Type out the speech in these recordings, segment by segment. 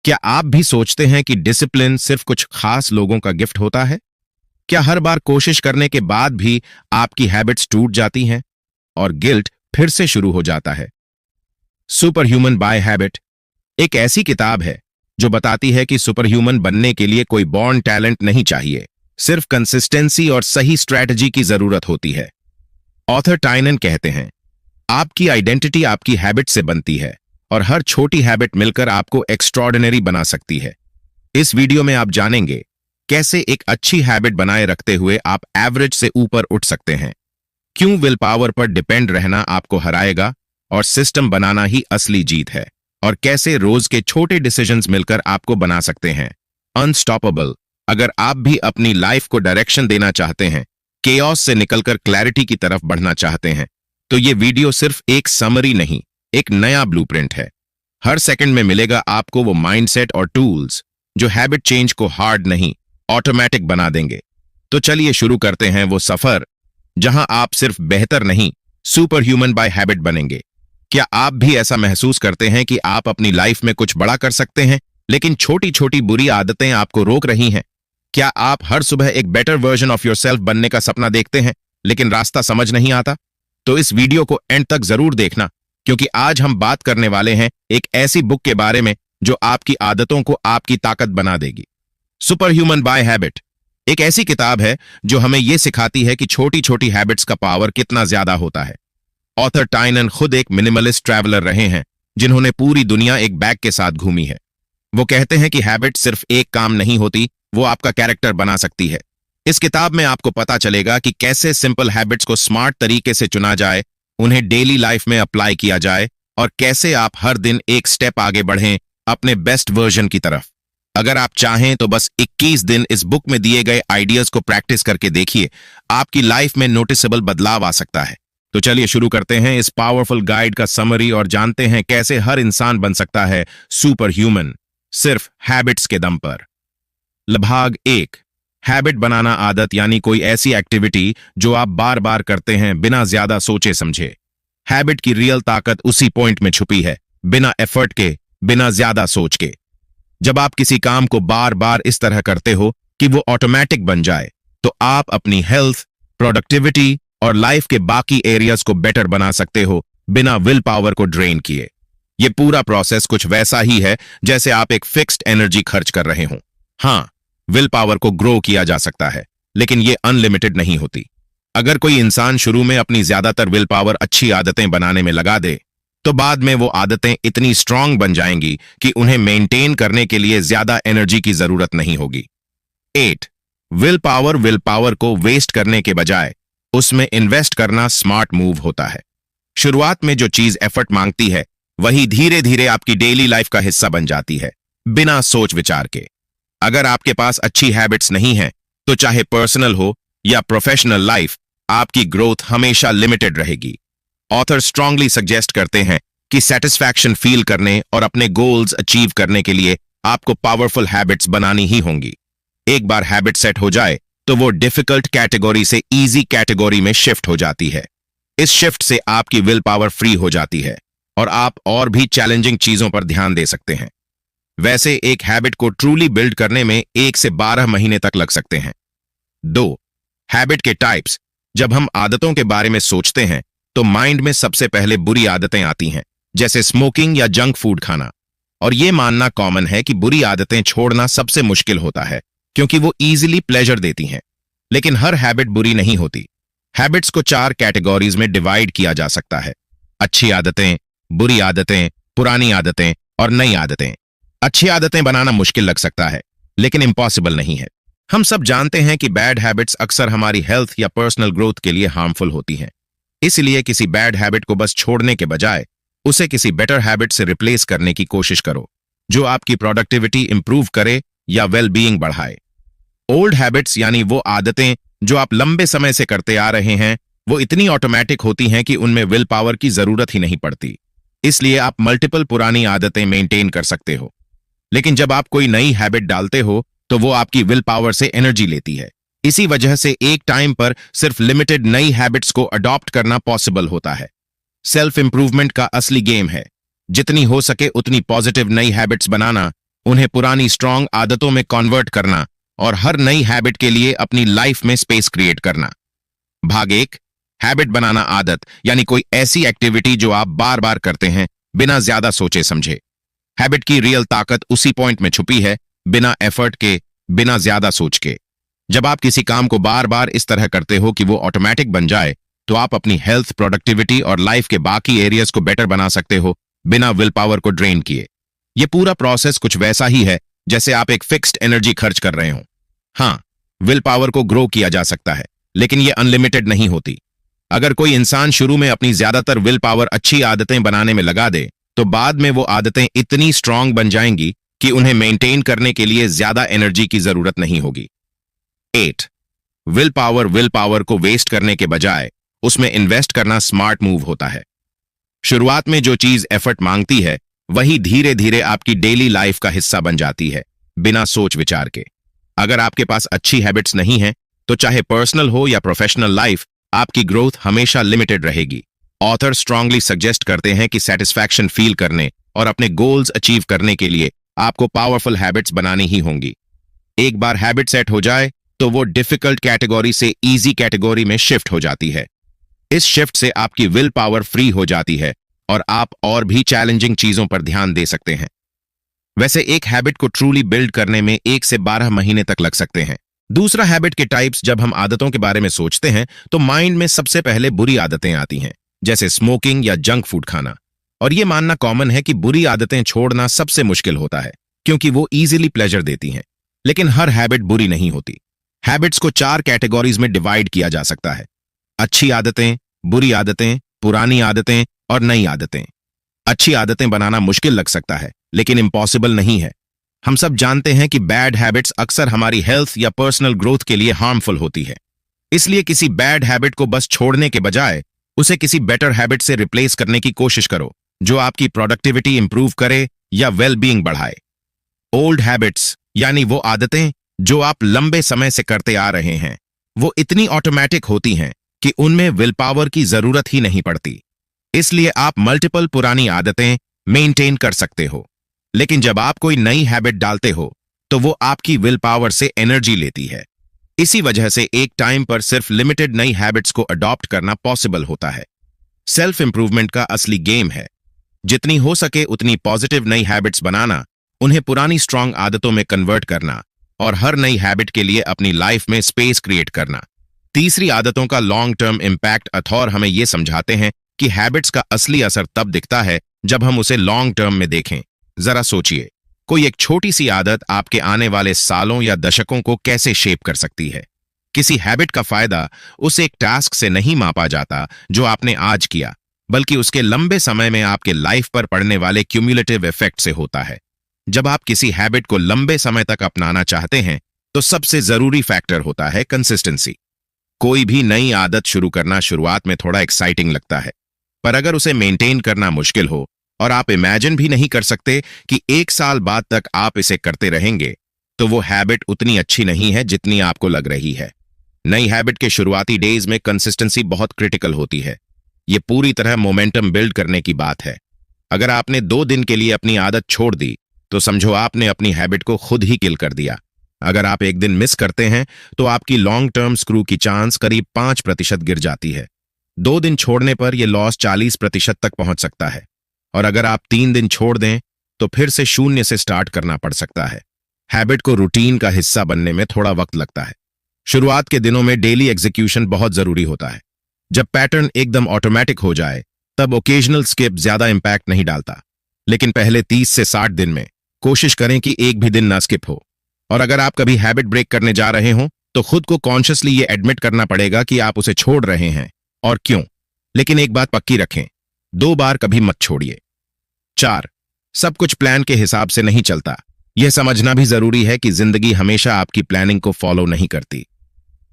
क्या आप भी सोचते हैं कि डिसिप्लिन सिर्फ कुछ खास लोगों का गिफ्ट होता है? क्या हर बार कोशिश करने के बाद भी आपकी हैबिट्स टूट जाती हैं और गिल्ट फिर से शुरू हो जाता है? सुपर ह्यूमन बाय हैबिट एक ऐसी किताब है जो बताती है कि सुपर ह्यूमन बनने के लिए कोई बॉर्न टैलेंट नहीं चाहिए, सिर्फ कंसिस्टेंसी और सही स्ट्रैटेजी की जरूरत होती है। ऑथर टाइनन कहते हैं, आपकी आइडेंटिटी आपकी हैबिट से बनती है और हर छोटी हैबिट मिलकर आपको एक्स्ट्रॉर्डिनरी बना सकती है। इस वीडियो में आप जानेंगे कैसे एक अच्छी हैबिट बनाए रखते हुए आप एवरेज से ऊपर उठ सकते हैं, क्यों विल पावर पर डिपेंड रहना आपको हराएगा और सिस्टम बनाना ही असली जीत है, और कैसे रोज के छोटे डिसीजंस मिलकर आपको बना सकते हैं अनस्टॉपेबल। अगर आप भी अपनी लाइफ को डायरेक्शन देना चाहते हैं, केओस से निकलकर क्लैरिटी की तरफ बढ़ना चाहते हैं, तो ये वीडियो सिर्फ एक समरी नहीं, एक नया ब्लूप्रिंट है। हर सेकंड में मिलेगा आपको वो माइंडसेट और टूल्स जो हैबिट चेंज को हार्ड नहीं, ऑटोमेटिक बना देंगे। तो चलिए शुरू करते हैं वो सफर जहां आप सिर्फ बेहतर नहीं, सुपर ह्यूमन बाय हैबिट बनेंगे। क्या आप भी ऐसा महसूस करते हैं कि आप अपनी लाइफ में कुछ बड़ा कर सकते हैं, लेकिन छोटी छोटी बुरी आदतें आपको रोक रही हैं? क्या आप हर सुबह एक बेटर वर्जन ऑफ योरसेल्फ बनने का सपना देखते हैं, लेकिन रास्ता समझ नहीं आता? तो इस वीडियो को एंड तक जरूर देखना, क्योंकि आज हम बात करने वाले हैं एक ऐसी बुक के बारे में जो आपकी आदतों को आपकी ताकत बना देगी। सुपर ह्यूमन बाय हैबिट एक ऐसी किताब है जो हमें यह सिखाती है कि छोटी छोटी हैबिट्स का पावर कितना ज्यादा होता है। ऑथर टाइनन खुद एक मिनिमलिस्ट ट्रैवलर रहे हैं जिन्होंने पूरी दुनिया एक बैग के साथ घूमी है। वो कहते हैं कि हैबिट सिर्फ एक काम नहीं होती, वो आपका कैरेक्टर बना सकती है। इस किताब में आपको पता चलेगा कि कैसे सिंपल हैबिट्स को स्मार्ट तरीके से चुना जाए, उन्हें डेली लाइफ में अप्लाई किया जाए, और कैसे आप हर दिन एक स्टेप आगे बढ़ें अपने बेस्ट वर्जन की तरफ। अगर आप चाहें तो बस 21 दिन इस बुक में दिए गए आइडियाज को प्रैक्टिस करके देखिए, आपकी लाइफ में नोटिसेबल बदलाव आ सकता है। तो चलिए शुरू करते हैं इस पावरफुल गाइड का समरी और जानते हैं कैसे हर इंसान बन सकता है सुपर ह्यूमन सिर्फ हैबिट्स के दम पर। भाग 1, हैबिट बनाना आदत, यानी कोई ऐसी एक्टिविटी जो आप बार बार करते हैं बिना ज्यादा सोचे समझे। हैबिट की रियल ताकत उसी पॉइंट में छुपी है, बिना एफर्ट के, बिना ज्यादा सोच के। जब आप किसी काम को बार बार इस तरह करते हो कि वो ऑटोमेटिक बन जाए, तो आप अपनी हेल्थ, प्रोडक्टिविटी और लाइफ के बाकी एरियाज को बेटर बना सकते हो बिना विल पावर को ड्रेन किए। ये पूरा प्रोसेस कुछ वैसा ही है जैसे आप एक फिक्स्ड एनर्जी खर्च कर रहे हो। हाँ, विल पावर को ग्रो किया जा सकता है, लेकिन ये अनलिमिटेड नहीं होती। अगर कोई इंसान शुरू में अपनी ज्यादातर विल पावर अच्छी आदतें बनाने में लगा दे, तो बाद में वो आदतें इतनी स्ट्रांग बन जाएंगी कि उन्हें मेंटेन करने के लिए ज्यादा एनर्जी की जरूरत नहीं होगी। 8, विल पावर को वेस्ट करने के बजाय उसमें इन्वेस्ट करना स्मार्ट मूव होता है। शुरुआत में जो चीज एफर्ट मांगती है, वही धीरे धीरे आपकी डेली लाइफ का हिस्सा बन जाती है, बिना सोच विचार के। अगर आपके पास अच्छी हैबिट्स नहीं है, तो चाहे पर्सनल हो या प्रोफेशनल लाइफ, आपकी ग्रोथ हमेशा लिमिटेड रहेगी। ऑथर स्ट्रांगली सजेस्ट करते हैं कि सेटिस्फैक्शन फील करने और अपने गोल्स अचीव करने के लिए आपको पावरफुल हैबिट्स बनानी ही होंगी। एक बार हैबिट सेट हो जाए तो वो डिफिकल्ट कैटेगरी से इजी कैटेगरी में शिफ्ट हो जाती है। इस शिफ्ट से आपकी विल पावर फ्री हो जाती है और आप और भी चैलेंजिंग चीजों पर ध्यान दे सकते हैं। वैसे एक हैबिट को ट्रूली बिल्ड करने में 1 से 12 महीने तक लग सकते हैं। 2, हैबिट के टाइप्स। जब हम आदतों के बारे में सोचते हैं तो माइंड में सबसे पहले बुरी आदतें आती हैं, जैसे स्मोकिंग या जंक फूड खाना। और यह मानना कॉमन है कि बुरी आदतें छोड़ना सबसे मुश्किल होता है, क्योंकि वो इजीली प्लेजर देती हैं। लेकिन हर हैबिट बुरी नहीं होती। हैबिट्स को 4 कैटेगरीज में डिवाइड किया जा सकता है: अच्छी आदतें, बुरी आदतें, पुरानी आदतें और नई आदतें। अच्छी आदतें बनाना मुश्किल लग सकता है, लेकिन इम्पॉसिबल नहीं है। हम सब जानते हैं कि बैड हैबिट्स अक्सर हमारी हेल्थ या पर्सनल ग्रोथ के लिए हार्मफुल होती हैं। इसलिए किसी बैड हैबिट को बस छोड़ने के बजाय उसे किसी बेटर हैबिट से रिप्लेस करने की कोशिश करो, जो आपकी प्रोडक्टिविटी इंप्रूव करे या वेल बीइंग बढ़ाए। ओल्ड हैबिट्स, यानी वो आदतें जो आप लंबे समय से करते आ रहे हैं, वो इतनी ऑटोमेटिक होती हैं कि उनमें विल पावर की जरूरत ही नहीं पड़ती। इसलिए आप मल्टीपल पुरानी आदतें मेंटेन कर सकते हो। लेकिन जब आप कोई नई हैबिट डालते हो, तो वो आपकी विल पावर से एनर्जी लेती है। इसी वजह से एक टाइम पर सिर्फ लिमिटेड नई हैबिट्स को अडॉप्ट करना पॉसिबल होता है। सेल्फ इंप्रूवमेंट का असली गेम है जितनी हो सके उतनी पॉजिटिव नई हैबिट्स बनाना, उन्हें पुरानी स्ट्रांग आदतों में कन्वर्ट करना और हर नई हैबिट के लिए अपनी लाइफ में स्पेस क्रिएट करना। भाग 1, हैबिट बनाना आदत, यानी कोई ऐसी एक्टिविटी जो आप बार बार करते हैं बिना ज्यादा सोचे समझे। हैबिट की रियल ताकत उसी पॉइंट में छुपी है, बिना एफर्ट के, बिना ज्यादा सोच के। जब आप किसी काम को बार बार इस तरह करते हो कि वो ऑटोमेटिक बन जाए, तो आप अपनी हेल्थ, प्रोडक्टिविटी और लाइफ के बाकी एरियाज को बेटर बना सकते हो बिना विल पावर को ड्रेन किए। ये पूरा प्रोसेस कुछ वैसा ही है जैसे आप एक फिक्स्ड एनर्जी खर्च कर रहे हो। हाँ, विल पावर को ग्रो किया जा सकता है, लेकिन ये अनलिमिटेड नहीं होती। अगर कोई इंसान शुरू में अपनी ज्यादातर विल पावर अच्छी आदतें बनाने में लगा दे, तो बाद में वो आदतें इतनी स्ट्रांग बन जाएंगी कि उन्हें मेंटेन करने के लिए ज्यादा एनर्जी की जरूरत नहीं होगी। 8, विल पावर को वेस्ट करने के बजाय उसमें इन्वेस्ट करना स्मार्ट मूव होता है। शुरुआत में जो चीज एफर्ट मांगती है, वही धीरे धीरे आपकी डेली लाइफ का हिस्सा बन जाती है, बिना सोच विचार के। अगर आपके पास अच्छी हैबिट्स नहीं है, तो चाहे पर्सनल हो या प्रोफेशनल लाइफ, आपकी ग्रोथ हमेशा लिमिटेड रहेगी। ऑथर स्ट्रांगली सजेस्ट करते हैं कि सेटिस्फैक्शन फील करने और अपने गोल्स अचीव करने के लिए आपको पावरफुल हैबिट्स बनानी ही होंगी। एक बार हैबिट सेट हो जाए, तो वो डिफिकल्ट कैटेगरी से इजी कैटेगरी में शिफ्ट हो जाती है। इस शिफ्ट से आपकी विल पावर फ्री हो जाती है और आप और भी चैलेंजिंग चीजों पर ध्यान दे सकते हैं। वैसे एक हैबिट को ट्रूली बिल्ड करने में 1 से 12 महीने तक लग सकते हैं। दूसरा हैबिट के टाइप्स, जब हम आदतों के बारे में सोचते हैं तो माइंड में सबसे पहले बुरी आदतें आती हैं, जैसे स्मोकिंग या जंक फूड खाना। और ये मानना कॉमन है कि बुरी आदतें छोड़ना सबसे मुश्किल होता है, क्योंकि वो इजीली प्लेजर देती हैं। लेकिन हर हैबिट बुरी नहीं होती। हैबिट्स को 4 कैटेगरीज में डिवाइड किया जा सकता है: अच्छी आदतें, बुरी आदतें, पुरानी आदतें और नई आदतें। अच्छी आदतें बनाना मुश्किल लग सकता है, लेकिन इम्पॉसिबल नहीं है। हम सब जानते हैं कि बैड हैबिट्स अक्सर हमारी हेल्थ या पर्सनल ग्रोथ के लिए हार्मफुल होती है। इसलिए किसी बैड हैबिट को बस छोड़ने के बजाय उसे किसी बेटर हैबिट से रिप्लेस करने की कोशिश करो, जो आपकी प्रोडक्टिविटी इंप्रूव करे या वेलबीइंग बढ़ाए। ओल्ड हैबिट्स, यानी वो आदतें जो आप लंबे समय से करते आ रहे हैं, वो इतनी ऑटोमेटिक होती हैं कि उनमें विल पावर की जरूरत ही नहीं पड़ती। इसलिए आप मल्टीपल पुरानी आदतें मेंटेन कर सकते हो। लेकिन जब आप कोई नई हैबिट डालते हो, तो वो आपकी विल पावर से एनर्जी लेती है। इसी वजह से एक टाइम पर सिर्फ लिमिटेड नई हैबिट्स को अडॉप्ट करना पॉसिबल होता है। सेल्फ इंप्रूवमेंट का असली गेम है जितनी हो सके उतनी पॉजिटिव नई हैबिट्स बनाना, उन्हें पुरानी स्ट्रांग आदतों में कन्वर्ट करना और हर नई हैबिट के लिए अपनी लाइफ में स्पेस क्रिएट करना। तीसरी आदतों का लॉन्ग टर्म इम्पैक्ट। अथॉर हमें यह समझाते हैं कि हैबिट्स का असली असर तब दिखता है जब हम उसे लॉन्ग टर्म में देखें। जरा सोचिए, कोई एक छोटी सी आदत आपके आने वाले सालों या दशकों को कैसे शेप कर सकती है। किसी हैबिट का फायदा उस एक टास्क से नहीं मापा जाता जो आपने आज किया, बल्कि उसके लंबे समय में आपके लाइफ पर पड़ने वाले क्यूमुलेटिव इफेक्ट से होता है। जब आप किसी हैबिट को लंबे समय तक अपनाना चाहते हैं, तो सबसे जरूरी फैक्टर होता है कंसिस्टेंसी। कोई भी नई आदत शुरू करना शुरुआत में थोड़ा एक्साइटिंग लगता है, पर अगर उसे मेंटेन करना मुश्किल हो और आप इमेजिन भी नहीं कर सकते कि 1 साल बाद तक आप इसे करते रहेंगे, तो वो हैबिट उतनी अच्छी नहीं है जितनी आपको लग रही है। नई हैबिट के शुरुआती डेज में कंसिस्टेंसी बहुत क्रिटिकल होती है। ये पूरी तरह मोमेंटम बिल्ड करने की बात है। अगर आपने 2 दिन के लिए अपनी आदत छोड़ दी, तो समझो आपने अपनी हैबिट को खुद ही किल कर दिया। अगर आप एक दिन मिस करते हैं, तो आपकी लॉन्ग टर्म स्क्रू की चांस करीब 5% गिर जाती है। 2 दिन छोड़ने पर यह लॉस 40% तक पहुंच सकता है। और अगर आप 3 दिन छोड़ दें, तो फिर से 0 से स्टार्ट करना पड़ सकता है। हैबिट को रूटीन का हिस्सा बनने में थोड़ा वक्त लगता है। शुरुआत के दिनों में डेली एग्जीक्यूशन बहुत जरूरी होता है। जब पैटर्न एकदम ऑटोमेटिक हो जाए, तब ओकेजनल स्किप ज्यादा इंपैक्ट नहीं डालता। लेकिन पहले 30 से 60 दिन में कोशिश करें कि एक भी दिन ना स्किप हो। और अगर आप कभी हैबिट ब्रेक करने जा रहे हो, तो खुद को कॉन्शियसली ये एडमिट करना पड़ेगा कि आप उसे छोड़ रहे हैं और क्यों। लेकिन एक बात पक्की रखें, 2 बार कभी मत छोड़िए। 4, सब कुछ प्लान के हिसाब से नहीं चलता। यह समझना भी जरूरी है कि जिंदगी हमेशा आपकी प्लानिंग को फॉलो नहीं करती।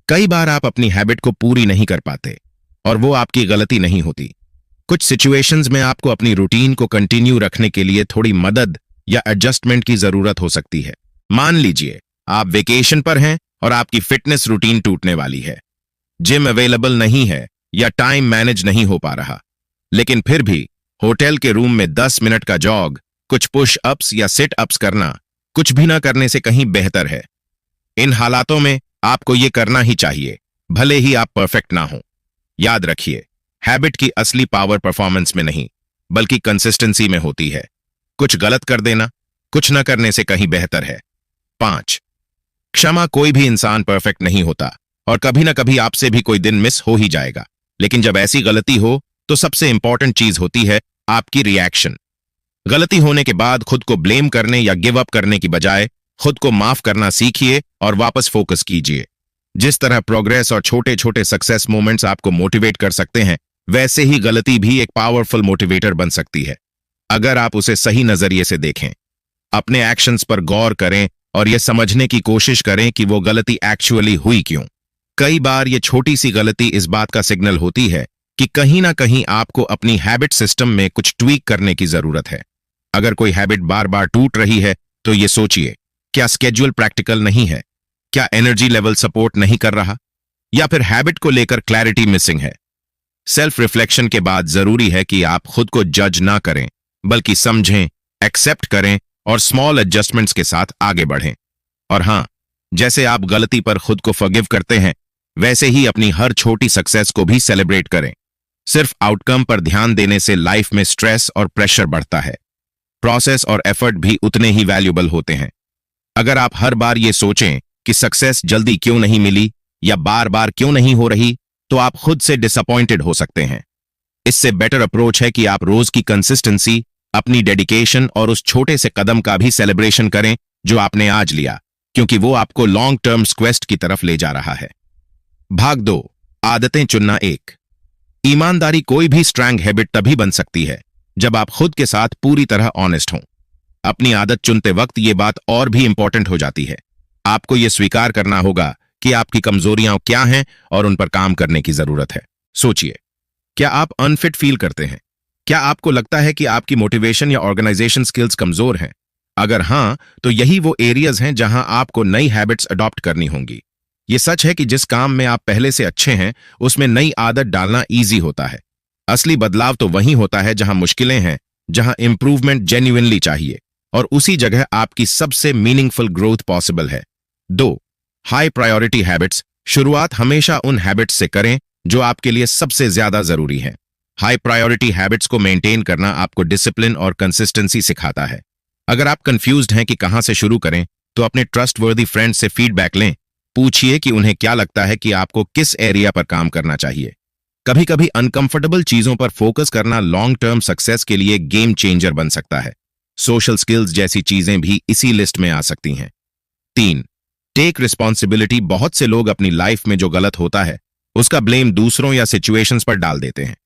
कई बार आप अपनी हैबिट को पूरी नहीं कर पाते, और वो आपकी गलती नहीं होती। कुछ सिचुएशंस में आपको अपनी रूटीन को कंटिन्यू रखने के लिए थोड़ी मदद या एडजस्टमेंट की जरूरत हो सकती है। मान लीजिए आप वेकेशन पर हैं और आपकी फिटनेस रूटीन टूटने वाली है। जिम अवेलेबल नहीं है या टाइम मैनेज नहीं हो पा रहा, लेकिन फिर भी होटल के रूम में 10 मिनट का जॉग, कुछ पुश अप्स या सिट अप्स करना कुछ भी ना करने से कहीं बेहतर है। इन हालातों में आपको ये करना ही चाहिए, भले ही आप परफेक्ट ना हो। याद रखिए, हैबिट की असली पावर परफॉर्मेंस में नहीं, बल्कि कंसिस्टेंसी में होती है। कुछ गलत कर देना कुछ न करने से कहीं बेहतर है। 5, क्षमा। कोई भी इंसान परफेक्ट नहीं होता और कभी ना कभी आपसे भी कोई दिन मिस हो ही जाएगा। लेकिन जब ऐसी गलती हो तो सबसे इंपॉर्टेंट चीज होती है आपकी रिएक्शन। गलती होने के बाद खुद को ब्लेम करने या गिव अप करने की बजाय खुद को माफ करना सीखिए और वापस फोकस कीजिए। जिस तरह प्रोग्रेस और छोटे छोटे सक्सेस मोमेंट्स आपको मोटिवेट कर सकते हैं, वैसे ही गलती भी एक पावरफुल मोटिवेटर बन सकती है, अगर आप उसे सही नजरिए से देखें। अपने एक्शंस पर गौर करें और यह समझने की कोशिश करें कि वो गलती एक्चुअली हुई क्यों। कई बार ये छोटी सी गलती इस बात का सिग्नल होती है कि कहीं ना कहीं आपको अपनी हैबिट सिस्टम में कुछ ट्वीक करने की जरूरत है। अगर कोई हैबिट बार बार टूट रही है तो ये सोचिए, क्या स्केड्यूल प्रैक्टिकल नहीं है, क्या एनर्जी लेवल सपोर्ट नहीं कर रहा, या फिर हैबिट को लेकर क्लैरिटी मिसिंग है। सेल्फ रिफ्लेक्शन के बाद जरूरी है कि आप खुद को जज ना करें, बल्कि समझें, एक्सेप्ट करें और स्मॉल एडजस्टमेंट्स के साथ आगे बढ़ें। और हां, जैसे आप गलती पर खुद को फॉरगिव करते हैं, वैसे ही अपनी हर छोटी सक्सेस को भी सेलिब्रेट करें। सिर्फ आउटकम पर ध्यान देने से लाइफ में स्ट्रेस और प्रेशर बढ़ता है। प्रोसेस और एफर्ट भी उतने ही वैल्यूबल होते हैं। अगर आप हर बार ये सोचें कि सक्सेस जल्दी क्यों नहीं मिली या बार बार क्यों नहीं हो रही, तो आप खुद से डिसअपॉइंटेड हो सकते हैं। इससे बेटर अप्रोच है कि आप रोज की कंसिस्टेंसी, अपनी डेडिकेशन और उस छोटे से कदम का भी सेलिब्रेशन करें जो आपने आज लिया, क्योंकि वो आपको लॉन्ग टर्म क्वेस्ट की तरफ ले जा रहा है। भाग 2, आदतें चुनना। 1, ईमानदारी। कोई भी स्ट्रांग हैबिट तभी बन सकती है जब आप खुद के साथ पूरी तरह ऑनेस्ट हों। अपनी आदत चुनते वक्त ये बात और भी इंपॉर्टेंट हो जाती है। आपको यह स्वीकार करना होगा कि आपकी कमजोरियां क्या हैं और उन पर काम करने की जरूरत है। सोचिए, क्या आप अनफिट फील करते हैं? क्या आपको लगता है कि आपकी मोटिवेशन या ऑर्गेनाइजेशन स्किल्स कमजोर हैं? अगर हां, तो यही वो एरियाज हैं जहां आपको नई हैबिट्स अडॉप्ट करनी होंगी। ये सच है कि जिस काम में आप पहले से अच्छे हैं, उसमें नई आदत डालना ईजी होता है। असली बदलाव तो वहीं होता है जहां मुश्किलें हैं, जहां इंप्रूवमेंट जेन्युइनली चाहिए, और उसी जगह आपकी सबसे मीनिंगफुल ग्रोथ पॉसिबल है। 2, हाई प्रायोरिटी हैबिट्स। शुरुआत हमेशा उन हैबिट्स से करें जो आपके लिए सबसे ज्यादा जरूरी हैं। हाई प्रायोरिटी हैबिट्स को मेंटेन करना आपको डिसिप्लिन और कंसिस्टेंसी सिखाता है। अगर आप कंफ्यूज्ड हैं कि कहां से शुरू करें, तो अपने ट्रस्टवर्दी फ्रेंड से फीडबैक लें। पूछिए कि उन्हें क्या लगता है कि आपको किस एरिया पर काम करना चाहिए। कभी कभी अनकंफर्टेबल चीजों पर फोकस करना लॉन्ग टर्म सक्सेस के लिए गेम चेंजर बन सकता है। सोशल स्किल्स जैसी चीजें भी इसी लिस्ट में आ सकती हैं। 3, टेक रिस्पॉन्सिबिलिटी। बहुत से लोग अपनी लाइफ में जो गलत होता है उसका ब्लेम दूसरों या सिचुएशंस पर डाल देते हैं,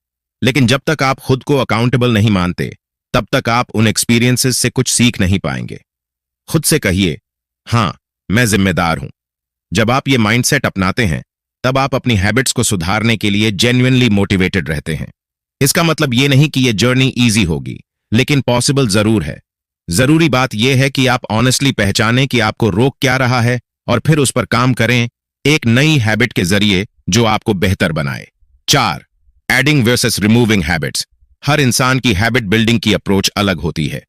लेकिन जब तक आप खुद को अकाउंटेबल नहीं मानते, तब तक आप उन एक्सपीरियंसेस से कुछ सीख नहीं पाएंगे। खुद से कहिए, हां, मैं जिम्मेदार हूं। जब आप ये माइंडसेट अपनाते हैं, तब आप अपनी हैबिट्स को सुधारने के लिए जेन्युइनली मोटिवेटेड रहते हैं। इसका मतलब ये नहीं कि ये जर्नी इजी होगी, लेकिन पॉसिबल जरूर है। जरूरी बात यह है कि आप ऑनेस्टली पहचानें कि आपको रोक क्या रहा है और फिर उस पर काम करें, एक नई हैबिट के जरिए जो आपको बेहतर बनाए। 4, एडिंग वर्सेस रिमूविंग हैबिट्स। हर इंसान की हैबिट बिल्डिंग की अप्रोच अलग होती है।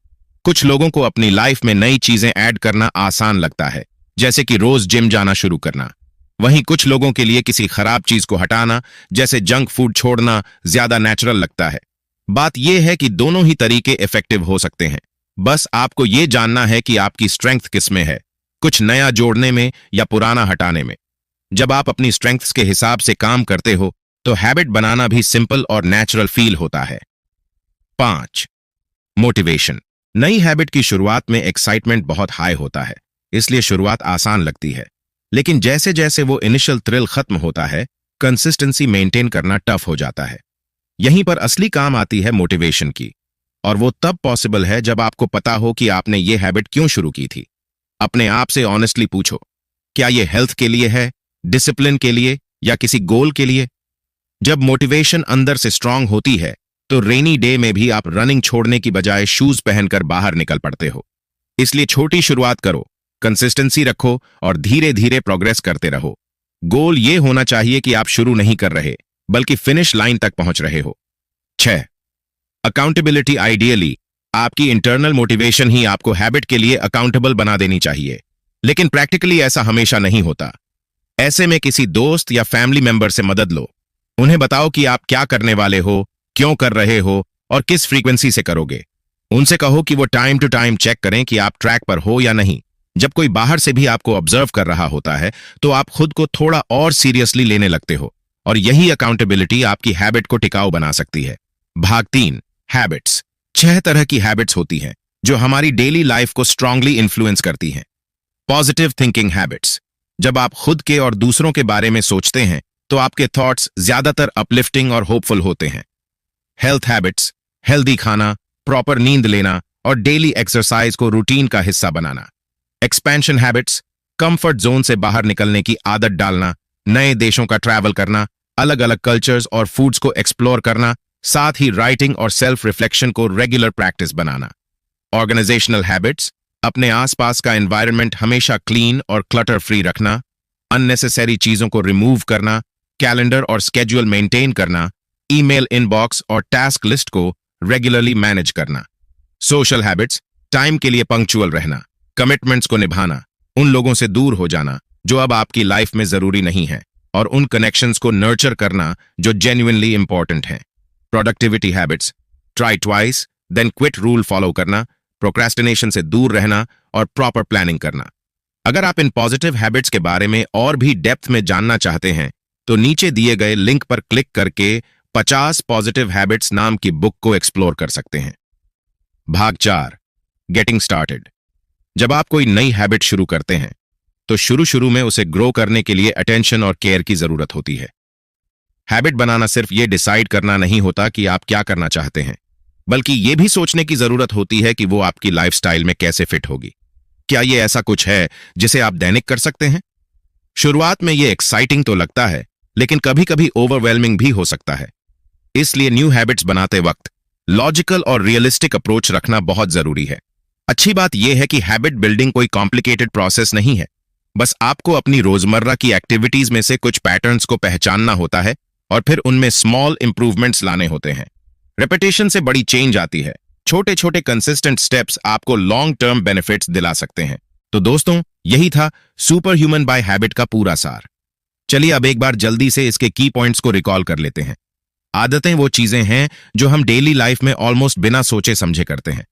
कुछ लोगों को अपनी लाइफ में नई चीजें ऐड करना आसान लगता है, जैसे कि रोज जिम जाना शुरू करना। वहीं कुछ लोगों के लिए किसी खराब चीज को हटाना, जैसे जंक फूड छोड़ना, ज्यादा नेचुरल लगता है। बात यह है कि दोनों ही तरीके इफेक्टिव हो सकते हैं। बस आपको यह जानना है कि आपकी स्ट्रेंथ किसमें है, कुछ नया जोड़ने में या पुराना हटाने में। जब आप अपनी स्ट्रेंथ्स के हिसाब से काम करते हो, तो हैबिट बनाना भी सिंपल और नेचुरल फील होता है। 5, मोटिवेशन। नई हैबिट की शुरुआत में एक्साइटमेंट बहुत हाई होता है, इसलिए शुरुआत आसान लगती है। लेकिन जैसे जैसे वो इनिशियल थ्रिल खत्म होता है, कंसिस्टेंसी मेंटेन करना टफ हो जाता है। यहीं पर असली काम आती है मोटिवेशन की, और वो तब पॉसिबल है जब आपको पता हो कि आपने ये हैबिट क्यों शुरू की थी। अपने आप से ऑनेस्टली पूछो, क्या ये हेल्थ के लिए है, डिसिप्लिन के लिए, या किसी गोल के लिए? जब मोटिवेशन अंदर से स्ट्रांग होती है, तो रेनी डे में भी आप रनिंग छोड़ने की बजाय शूज पहनकर बाहर निकल पड़ते हो। इसलिए छोटी शुरुआत करो, कंसिस्टेंसी रखो और धीरे धीरे प्रोग्रेस करते रहो। गोल ये होना चाहिए कि आप शुरू नहीं कर रहे, बल्कि फिनिश लाइन तक पहुंच रहे हो। 6, अकाउंटेबिलिटी। आइडियली आपकी इंटरनल मोटिवेशन ही आपको हैबिट के लिए अकाउंटेबल बना देनी चाहिए, लेकिन प्रैक्टिकली ऐसा हमेशा नहीं होता। ऐसे में किसी दोस्त या फैमिली मेंबर से मदद लो। उन्हें बताओ कि आप क्या करने वाले हो, क्यों कर रहे हो और किस फ्रीक्वेंसी से करोगे। उनसे कहो कि वो टाइम टू टाइम चेक करें कि आप ट्रैक पर हो या नहीं। जब कोई बाहर से भी आपको ऑब्जर्व कर रहा होता है तो आप खुद को थोड़ा और सीरियसली लेने लगते हो, और यही अकाउंटेबिलिटी आपकी हैबिट को टिकाऊ बना सकती है। भाग 3, हैबिट्स। 6 तरह की हैबिट्स होती हैं जो हमारी डेली लाइफ को स्ट्रांगली इन्फ्लुएंस करती हैं। Positive thinking habits. जब आप खुद के और दूसरों के बारे में सोचते हैं तो आपके थॉट्स ज्यादातर अपलिफ्टिंग और होपफुल होते हैं। Health habits. हेल्दी खाना, प्रॉपर नींद लेना और डेली एक्सरसाइज को रूटीन का हिस्सा बनाना। Expansion habits. कंफर्ट जोन से बाहर निकलने की आदत डालना, नए देशों का ट्रैवल करना, अलग अलग कल्चर्स और फूड्स को एक्सप्लोर करना, साथ ही राइटिंग और सेल्फ रिफ्लेक्शन को रेगुलर प्रैक्टिस बनाना। Organizational habits. अपने आसपास का एनवायरनमेंट हमेशा क्लीन और क्लटर फ्री रखना, अननेसेसरी चीजों को रिमूव करना, कैलेंडर और स्केड्यूल मेंटेन करना, ईमेल इनबॉक्स और टास्क लिस्ट को रेगुलरली मैनेज करना। Social habits. टाइम के लिए पंक्चुअल रहना, कमिटमेंट्स को निभाना, उन लोगों से दूर हो जाना जो अब आपकी लाइफ में जरूरी नहीं है, और उन कनेक्शंस को नर्चर करना जो जेन्युइनली इंपॉर्टेंट हैं। Productivity habits. Try twice then quit rule follow करना, प्रोक्रेस्टिनेशन से दूर रहना और प्रॉपर प्लानिंग करना। अगर आप इन पॉजिटिव हैबिट्स के बारे में और भी डेप्थ में जानना चाहते हैं तो नीचे दिए गए लिंक पर क्लिक करके 50 पॉजिटिव हैबिट्स नाम की बुक को एक्सप्लोर कर सकते हैं। भाग 4, गेटिंग स्टार्टेड। जब आप कोई नई हैबिट शुरू करते हैं तो शुरू में उसे ग्रो करने के लिए अटेंशन और केयर की जरूरत होती है। हैबिट बनाना सिर्फ ये डिसाइड करना नहीं होता कि आप क्या करना चाहते हैं, बल्कि ये भी सोचने की जरूरत होती है कि वो आपकी लाइफस्टाइल में कैसे फिट होगी। क्या ये ऐसा कुछ है जिसे आप दैनिक कर सकते हैं? शुरुआत में ये एक्साइटिंग तो लगता है, लेकिन कभी कभी ओवरवेलमिंग भी हो सकता है। इसलिए न्यू हैबिट्स बनाते वक्त लॉजिकल और रियलिस्टिक अप्रोच रखना बहुत जरूरी है। अच्छी बात यह है कि हैबिट बिल्डिंग कोई कॉम्प्लिकेटेड प्रोसेस नहीं है। बस आपको अपनी रोजमर्रा की एक्टिविटीज में से कुछ पैटर्न्स को पहचानना होता है और फिर उनमें स्मॉल इंप्रूवमेंट्स लाने होते हैं। रेपिटेशन से बड़ी चेंज आती है। छोटे छोटे कंसिस्टेंट स्टेप्स आपको लॉन्ग टर्म बेनिफिट्स दिला सकते हैं। तो दोस्तों, यही था सुपर ह्यूमन बाय हैबिट का पूरा सार। चलिए अब एक बार जल्दी से इसके की पॉइंट्स को रिकॉल कर लेते हैं। आदतें वो चीजें हैं जो हम डेली लाइफ में ऑलमोस्ट बिना सोचे समझे करते हैं।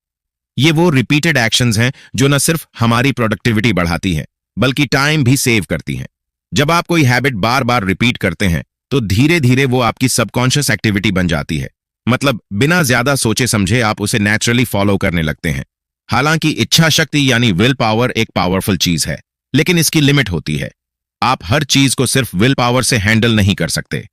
ये वो रिपीटेड एक्शंस हैं जो न सिर्फ हमारी प्रोडक्टिविटी बढ़ाती हैं, बल्कि टाइम भी सेव करती हैं। जब आप कोई हैबिट बार बार रिपीट करते हैं तो धीरे धीरे वो आपकी सबकॉन्शियस एक्टिविटी बन जाती है। मतलब बिना ज्यादा सोचे समझे आप उसे नेचुरली फॉलो करने लगते हैं। हालांकि इच्छा शक्ति यानी विल पावर एक पावरफुल चीज है, लेकिन इसकी लिमिट होती है। आप हर चीज को सिर्फ विल पावर से हैंडल नहीं कर सकते।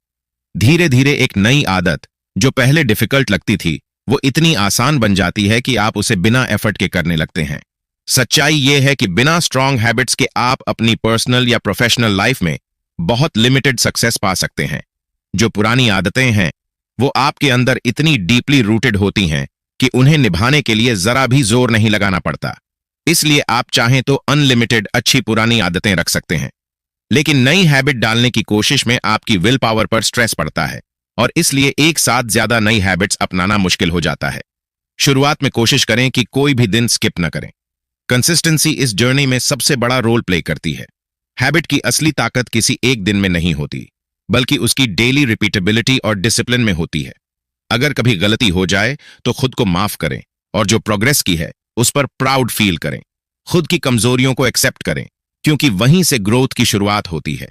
धीरे धीरे एक नई आदत जो पहले डिफिकल्ट लगती थी वो इतनी आसान बन जाती है कि आप उसे बिना एफर्ट के करने लगते हैं। सच्चाई यह है कि बिना स्ट्रांग हैबिट्स के आप अपनी पर्सनल या प्रोफेशनल लाइफ में बहुत लिमिटेड सक्सेस पा सकते हैं। जो पुरानी आदतें हैं वो आपके अंदर इतनी डीपली रूटेड होती हैं कि उन्हें निभाने के लिए जरा भी जोर नहीं लगाना पड़ता। इसलिए आप चाहें तो अनलिमिटेड अच्छी पुरानी आदतें रख सकते हैं, लेकिन नई हैबिट डालने की कोशिश में आपकी विल पावर पर स्ट्रेस पड़ता है और इसलिए एक साथ ज्यादा नई हैबिट्स अपनाना मुश्किल हो जाता है। शुरुआत में कोशिश करें कि कोई भी दिन स्किप न करें। कंसिस्टेंसी इस जर्नी में सबसे बड़ा रोल प्ले करती है। हैबिट की असली ताकत किसी एक दिन में नहीं होती, बल्कि उसकी डेली रिपीटेबिलिटी और डिसिप्लिन में होती है। अगर कभी गलती हो जाए तो खुद को माफ करें और जो प्रोग्रेस की है उस पर प्राउड फील करें। खुद की कमजोरियों को एक्सेप्ट करें, क्योंकि वहीं से ग्रोथ की शुरुआत होती है।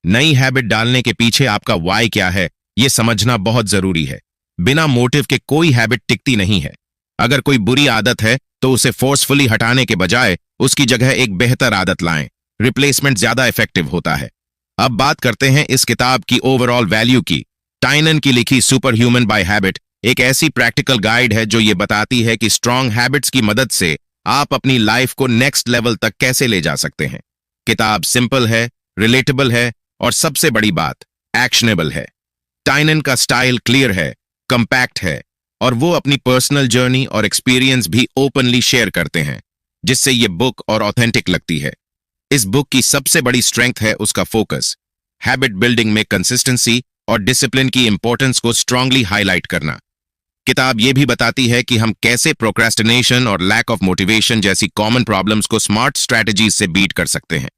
नई हैबिट डालने के पीछे आपका वाई क्या है ये समझना बहुत जरूरी है। बिना मोटिव के कोई हैबिट टिकती नहीं है। अगर कोई बुरी आदत है तो उसे फोर्सफुली हटाने के बजाय उसकी जगह एक बेहतर आदत लाएं। रिप्लेसमेंट ज्यादा इफेक्टिव होता है। अब बात करते हैं इस किताब की ओवरऑल वैल्यू की। टाइनन की लिखी सुपर ह्यूमन बाय हैबिट एक ऐसी प्रैक्टिकल गाइड है जो ये बताती है कि स्ट्रांग हैबिट्स की मदद से आप अपनी लाइफ को नेक्स्ट लेवल तक कैसे ले जा सकते हैं। किताब सिंपल है, रिलेटेबल है और सबसे बड़ी बात एक्शनेबल है। टाइनन का स्टाइल क्लियर है, कंपैक्ट है और वो अपनी पर्सनल जर्नी और एक्सपीरियंस भी ओपनली शेयर करते हैं, जिससे ये बुक और ऑथेंटिक लगती है। इस बुक की सबसे बड़ी स्ट्रेंथ है उसका फोकस। हैबिट बिल्डिंग में कंसिस्टेंसी और डिसिप्लिन की इंपॉर्टेंस को स्ट्रांगली हाईलाइट करना। किताब ये भी बताती है कि हम कैसे प्रोक्रेस्टिनेशन और लैक ऑफ मोटिवेशन जैसी कॉमन प्रॉब्लम्स को स्मार्ट स्ट्रैटेजीज से बीट कर सकते हैं।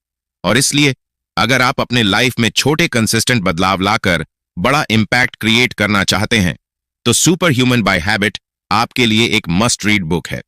और इसलिए अगर आप अपने लाइफ में छोटे कंसिस्टेंट बदलाव लाकर बड़ा इम्पैक्ट क्रिएट करना चाहते हैं तो सुपर ह्यूमन बाय हैबिट आपके लिए एक मस्ट रीड बुक है।